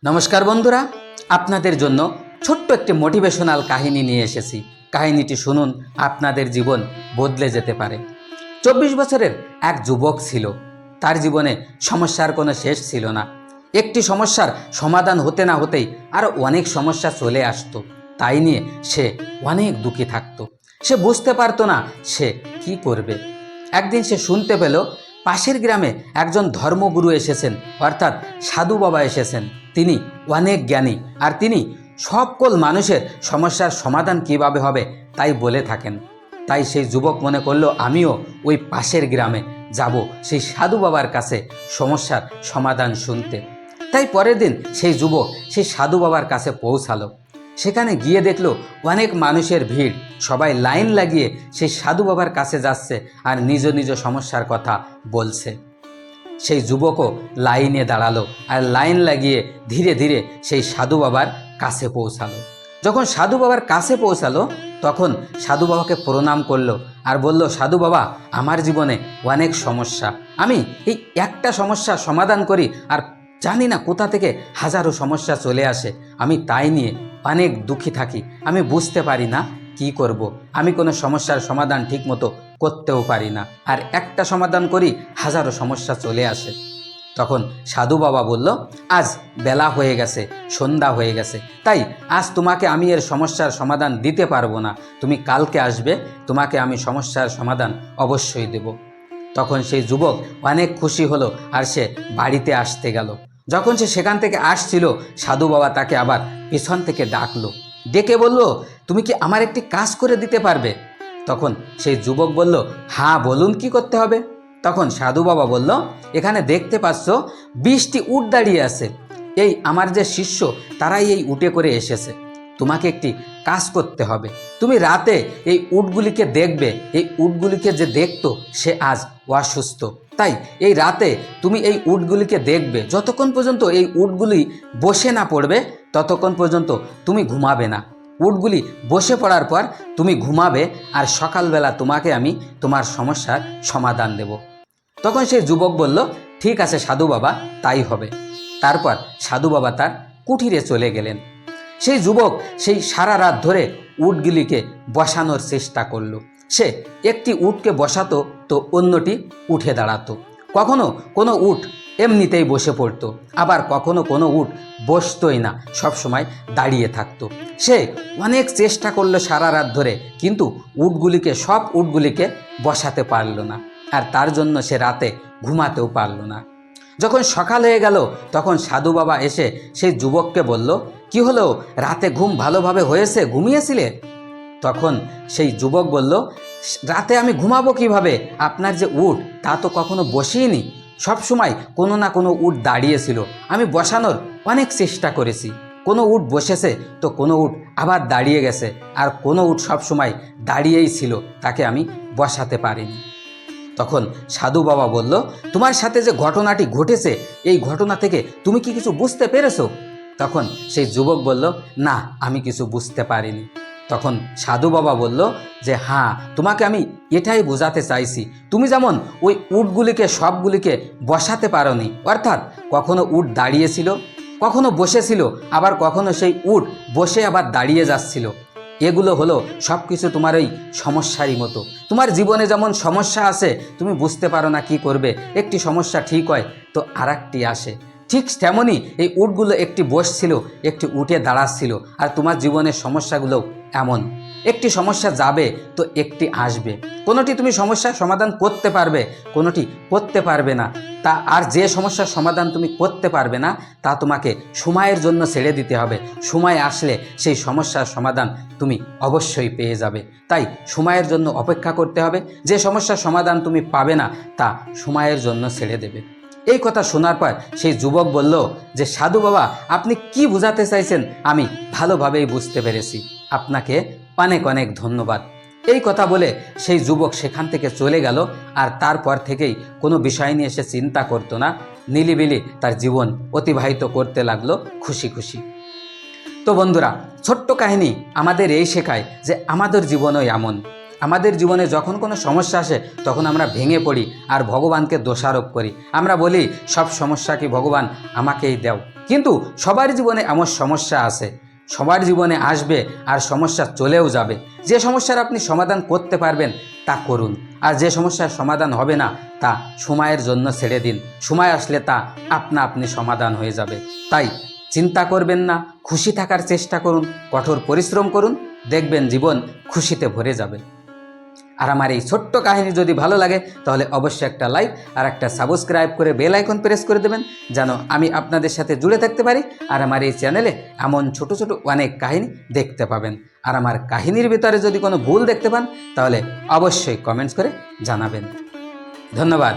নমস্কার বন্ধুরা, আপনাদের জন্য ছোট্ট একটি মোটিভেশনাল কাহিনী নিয়ে এসেছি। কাহিনীটি শুনুন, আপনাদের জীবন বদলে যেতে পারে। 24 বছরের এক যুবক ছিল। তার জীবনে সমস্যার কোনো শেষ ছিল না। একটি সমস্যার সমাধান হতে না হতেই আরও অনেক সমস্যা চলে আসতো। তাই নিয়ে সে অনেক দুঃখী থাকতো। সে বুঝতে পারতো না সে কি করবে। একদিন সে শুনতে পেল পাশের গ্রামে একজন ধর্মগুরু এসেছেন, অর্থাৎ সাধু বাবা এসেছেন। তিনি অনেক জ্ঞানী, আর তিনি সকল মানুষের সমস্যার সমাধান কিভাবে হবে তাই বলে থাকেন। তাই সেই যুবক মনে করলো, আমিও ওই পাশের গ্রামে যাব সেই সাধু বাবার কাছে সমস্যার সমাধান শুনতে। তাই পরের দিন সেই যুবক সেই সাধু বাবার কাছে পৌঁছালো। সেখানে গিয়ে দেখলো অনেক মানুষের ভিড়, সবাই লাইন লাগিয়ে সেই সাধু বাবার কাছে যাচ্ছে আর নিজ নিজ সমস্যার কথা বলছে। সেই যুবকও লাইনে দাঁড়ালো আর লাইন লাগিয়ে ধীরে ধীরে সেই সাধু বাবার কাছে পৌঁছালো। যখন সাধু বাবার কাছে পৌঁছালো তখন সাধু বাবাকে প্রণাম করলো আর বলল, সাধু বাবা, আমার জীবনে অনেক সমস্যা, আমি এই একটা সমস্যা সমাধান করি আর জানি না কোথা থেকে হাজারো সমস্যা চলে আসে। আমি তাই নিয়ে অনেক দুঃখী থাকি। আমি বুঝতে পারি না কি করব। আমি কোনো সমস্যার সমাধান ঠিকমতো করতেও পারি না, আর একটা সমাধান করি হাজারো সমস্যা চলে আসে। তখন সাধু বাবা বলল, আজ বেলা হয়ে গেছে, সন্ধ্যা হয়ে গেছে, তাই আজ তোমাকে আমি এর সমস্যার সমাধান দিতে পারবো না। তুমি কালকে আসবে, তোমাকে আমি সমস্যার সমাধান অবশ্যই দেব। তখন সেই যুবক অনেক খুশি হলো আর সে বাড়িতে আসতে গেল। যখন সে সেখান থেকে আসছিল, সাধু বাবা তাকে আবার পিছন থেকে ডাকলো, ডেকে বলল, তুমি কি আমার একটি কাজ করে দিতে পারবে? তখন সেই যুবক বলল, হ্যাঁ বলুন, কি করতে হবে? তখন সাধু বাবা বলল, এখানে দেখতে পাচ্ছ 20টি উট দাঁড়িয়ে আছে। এই আমার যে শিষ্য, তারাই এই উটে করে এসেছে। তোমাকে একটি কাজ করতে হবে। তুমি রাতে এই উটগুলিকে দেখবে। এই উটগুলিকে যে দেখতো সে আজ অসুস্থ, তাই এই রাতে তুমি এই উটগুলিকে দেখবে। যতক্ষণ পর্যন্ত এই উটগুলি বসে না পড়বে ততক্ষণ পর্যন্ত তুমি ঘুমাবে না। উটগুলি বসে পড়ার পর তুমি ঘুমাবে, আর সকালবেলা তোমাকে আমি তোমার সমস্যার সমাধান দেব। তখন সেই যুবক বলল, ঠিক আছে সাধু বাবা, তাই হবে। তারপর সাধু বাবা তার কুঠিরে চলে গেলেন। সেই যুবক সেই সারা রাত ধরে উটগুলিকে বসানোর চেষ্টা করলো। সে একটি উটকে বসাতো তো অন্যটি উঠে দাঁড়াতো। কখনো কোনো উট এমনিতেই বসে পড়তো, আবার কখনো কোনো উট বসতোই না, সবসময় দাঁড়িয়ে থাকতো। সে অনেক চেষ্টা করলো সারা রাত ধরে, কিন্তু সব উটগুলিকে বসাতে পারল না, আর তার জন্য সে রাতে ঘুমাতেও পারল না। যখন সকাল হয়ে গেল তখন সাধু বাবা এসে সেই যুবককে বলল, কি হলো, রাতে ঘুম ভালোভাবে হয়েছে, ঘুমিয়েছিলে? তখন সেই যুবক বলল, রাতে আমি ঘুমাবো কিভাবে? আপনার যে উট তা তো কখনো বসিনি, সবসময় কোনো না কোনো উট দাঁড়িয়েছিল। আমি বসানোর অনেক চেষ্টা করেছি, কোনো উট বসেছে তো কোনো উট আবার দাঁড়িয়ে গেছে, আর কোনো উট সবসময় দাঁড়িয়েই ছিল, তাকে আমি বসাতে পারিনি। তখন সাধু বাবা বলল, তোমার সাথে যে ঘটনাটি ঘটেছে এই ঘটনা থেকে তুমি কি কিছু বুঝতে পেরেছো? তখন সেই যুবক বলল, না, আমি কিছু বুঝতে পারিনি। তখন সাধু বাবা বলল যে, হ্যাঁ, তোমাকে আমি এটাই বোঝাতে চাইছি, তুমি যেমন ওই উটগুলিকে সবগুলিকে বসাতে পারোনি, অর্থাৎ কখনো উট দাঁড়িয়েছিল, কখনো বসেছিল, আবার কখনো সেই উট বসে আবার দাঁড়িয়ে যাচ্ছিল। এগুলো হলো সব কিছু তোমার ওই সমস্যারই মতো। তোমার জীবনে যেমন সমস্যা আছে, তুমি বুঝতে পারো না কি করবে, একটি সমস্যা ঠিক হয় তো আরেকটি আসে, ঠিক তেমনই এই উটগুলো একটি বসছিল, একটি উঠে দাঁড়াচ্ছিল, আর তোমার জীবনের সমস্যাগুলো এমন, একটি সমস্যা যাবে তো একটি আসবে। কোনোটি তুমি সমস্যার সমাধান করতে পারবে, কোনোটি করতে পারবে না। আর যে সমস্যার সমাধান তুমি করতে পারবে না তা তোমাকে সময়ের জন্য ছেড়ে দিতে হবে। সময় আসলে সেই সমস্যার সমাধান তুমি অবশ্যই পেয়ে যাবে। তাই সময়ের জন্য অপেক্ষা করতে হবে। যে সমস্যার সমাধান তুমি পাবে না তা সময়ের জন্য ছেড়ে দেবে। এই কথা শোনার পর সেই যুবক বলল যে, সাধু বাবা, আপনি কি বোঝাতে চাইছেন আমি ভালোভাবেই বুঝতে পেরেছি, আপনাকে অনেক অনেক ধন্যবাদ। এই কথা বলে সেই যুবক সেখান থেকে চলে গেল, আর তারপর থেকেই কোনো বিষয় নিয়ে সে চিন্তা করতো না, নিলিবিলি তার জীবন অতিবাহিত করতে লাগলো খুশি খুশি। তো বন্ধুরা, ছোট্ট কাহিনী আমাদের এই শেখায় যে আমাদের জীবনও এমন। আমাদের জীবনে যখন কোনো সমস্যা আসে তখন আমরা ভেঙে পড়ি আর ভগবানকে দোষারোপ করি। আমরা বলি, সব সমস্যা কি ভগবান আমাকেই দাও। কিন্তু সবার জীবনে এমন সমস্যা আছে, সবার জীবনে আসবে আর সমস্যা চলেও যাবে। যে সমস্যার আপনি সমাধান করতে পারবেন তা করুন, আর যে সমস্যার সমাধান হবে না তা সময়ের জন্য ছেড়ে দিন। সময় আসলে তা আপনা আপনি সমাধান হয়ে যাবে। তাই চিন্তা করবেন না, খুশি থাকার চেষ্টা করুন, কঠোর পরিশ্রম করুন, দেখবেন জীবন খুশিতে ভরে যাবে। আর আমার এই ছোট্ট কাহিনী যদি ভালো লাগে তাহলে অবশ্যই একটা লাইক আর একটা সাবস্ক্রাইব করে বেল আইকন প্রেস করে দেবেন, যেন আমি আপনাদের সাথে জুড়ে থাকতে পারি। আর আমার এই চ্যানেলে এমন ছোট ছোট অনেক কাহিনী দেখতে পাবেন। আর আমার কাহিনীর ভিতরে যদি কোনো ভুল দেখতে পান তাহলে অবশ্যই কমেন্টস করে জানাবেন। ধন্যবাদ।